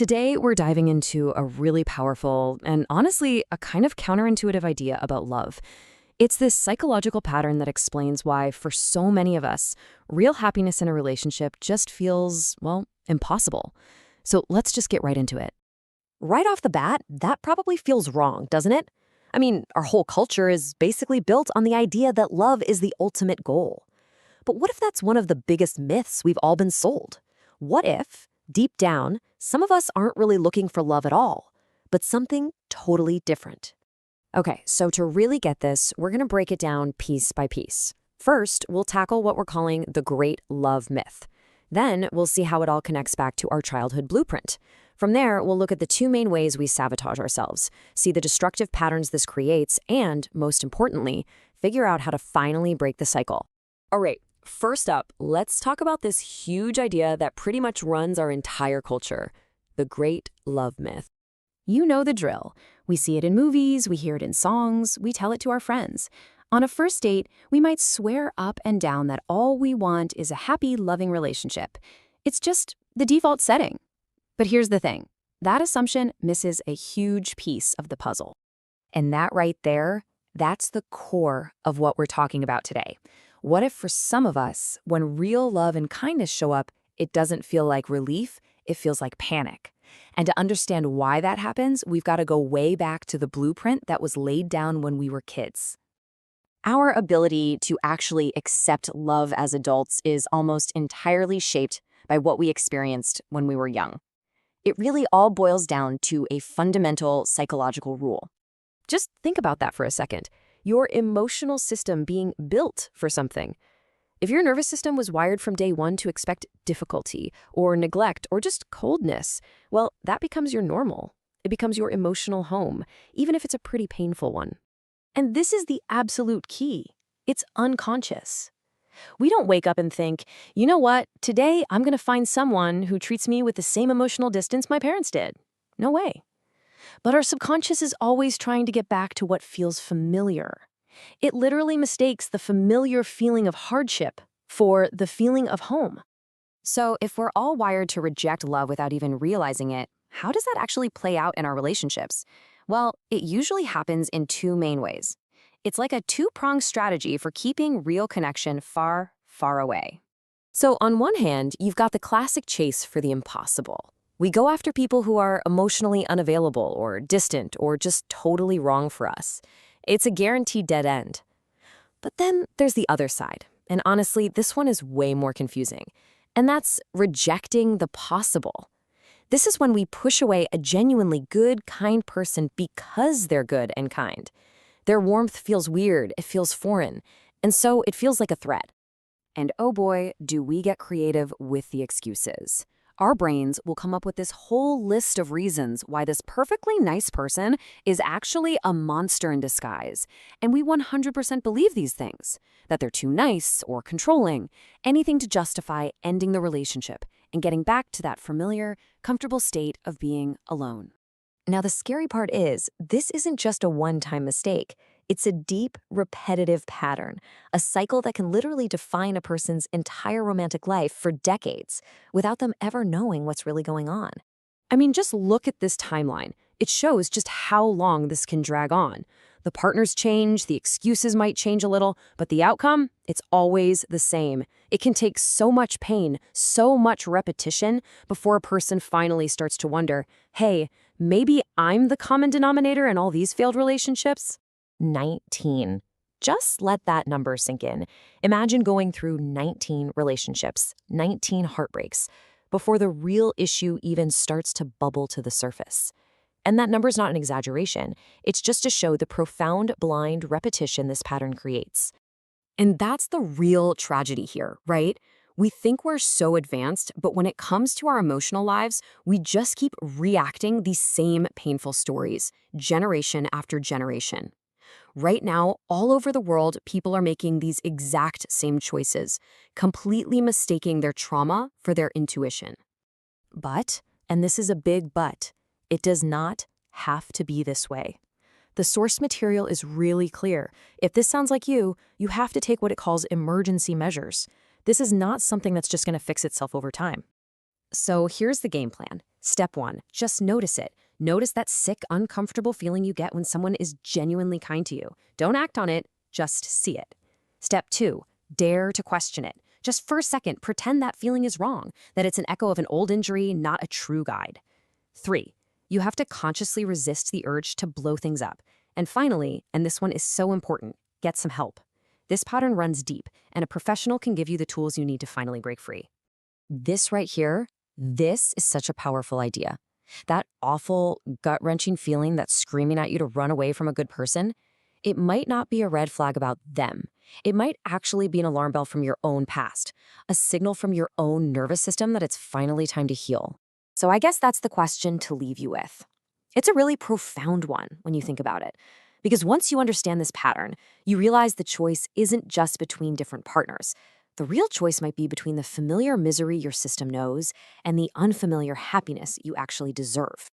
Today, we're diving into a really powerful and honestly, a kind of counterintuitive idea about love. It's this psychological pattern that explains why, for so many of us, real happiness in a relationship just feels, well, impossible. So let's just get right into it. Right off the bat, that probably feels wrong, doesn't it? I mean, our whole culture is basically built on the idea that love is the ultimate goal. But what if that's one of the biggest myths we've all been sold? What if, deep down, some of us aren't really looking for love at all, but something totally different? Okay, so to really get this, we're going to break it down piece by piece. First, we'll tackle what we're calling the great love myth. Then, we'll see how it all connects back to our childhood blueprint. From there, we'll look at the two main ways we sabotage ourselves, see the destructive patterns this creates, and, most importantly, figure out how to finally break the cycle. All right, first up, let's talk about this huge idea that pretty much runs our entire culture, the great love myth. You know the drill. We see it in movies, we hear it in songs, we tell it to our friends. On a first date, we might swear up and down that all we want is a happy, loving relationship. It's just the default setting. But here's the thing. That assumption misses a huge piece of the puzzle. And that right there, that's the core of what we're talking about today. What if for some of us, when real love and kindness show up, it doesn't feel like relief, it feels like panic? And to understand why that happens, we've got to go way back to the blueprint that was laid down when we were kids. Our ability to actually accept love as adults is almost entirely shaped by what we experienced when we were young. It really all boils down to a fundamental psychological rule. Just think about that for a second. Your emotional system being built for something. If your nervous system was wired from day one to expect difficulty or neglect or just coldness, well, that becomes your normal. It becomes your emotional home, even if it's a pretty painful one. And this is the absolute key. It's unconscious. We don't wake up and think, you know what, today I'm going to find someone who treats me with the same emotional distance my parents did. No way. But our subconscious is always trying to get back to what feels familiar. It literally mistakes the familiar feeling of hardship for the feeling of home. So if we're all wired to reject love without even realizing it, how does that actually play out in our relationships? Well, it usually happens in two main ways. It's like a two-pronged strategy for keeping real connection far, far away. So on one hand, you've got the classic chase for the impossible. We go after people who are emotionally unavailable or distant or just totally wrong for us. It's a guaranteed dead end. But then there's the other side. And honestly, this one is way more confusing. And that's rejecting the possible. This is when we push away a genuinely good, kind person because they're good and kind. Their warmth feels weird, it feels foreign, and so it feels like a threat. And oh boy, do we get creative with the excuses. Our brains will come up with this whole list of reasons why this perfectly nice person is actually a monster in disguise. And we 100% believe these things, that they're too nice or controlling, anything to justify ending the relationship and getting back to that familiar, comfortable state of being alone. Now, the scary part is, this isn't just a one-time mistake. It's a deep, repetitive pattern, a cycle that can literally define a person's entire romantic life for decades without them ever knowing what's really going on. I mean, just look at this timeline. It shows just how long this can drag on. The partners change, the excuses might change a little, but the outcome, it's always the same. It can take so much pain, so much repetition before a person finally starts to wonder, hey, maybe I'm the common denominator in all these failed relationships? 19. Just let that number sink in. Imagine going through 19 relationships, 19 heartbreaks, before the real issue even starts to bubble to the surface. And that number's not an exaggeration. It's just to show the profound, blind repetition this pattern creates. And that's the real tragedy here, right? We think we're so advanced, but when it comes to our emotional lives, we just keep reacting these same painful stories, generation after generation. Right now, all over the world, people are making these exact same choices, completely mistaking their trauma for their intuition. But, and this is a big but, it does not have to be this way. The source material is really clear. If this sounds like you have to take what it calls emergency measures. This is not something that's just going to fix itself over time. So here's the game plan. Step 1, just notice it. Notice that sick, uncomfortable feeling you get when someone is genuinely kind to you. Don't act on it, just see it. Step 2, dare to question it. Just for a second, pretend that feeling is wrong, that it's an echo of an old injury, not a true guide. 3, you have to consciously resist the urge to blow things up. And finally, and this one is so important, get some help. This pattern runs deep, and a professional can give you the tools you need to finally break free. This right here, this is such a powerful idea. That awful, gut-wrenching feeling that's screaming at you to run away from a good person, it might not be a red flag about them. It might actually be an alarm bell from your own past, a signal from your own nervous system that it's finally time to heal. So I guess that's the question to leave you with. It's a really profound one when you think about it. Because once you understand this pattern, you realize the choice isn't just between different partners. The real choice might be between the familiar misery your system knows and the unfamiliar happiness you actually deserve.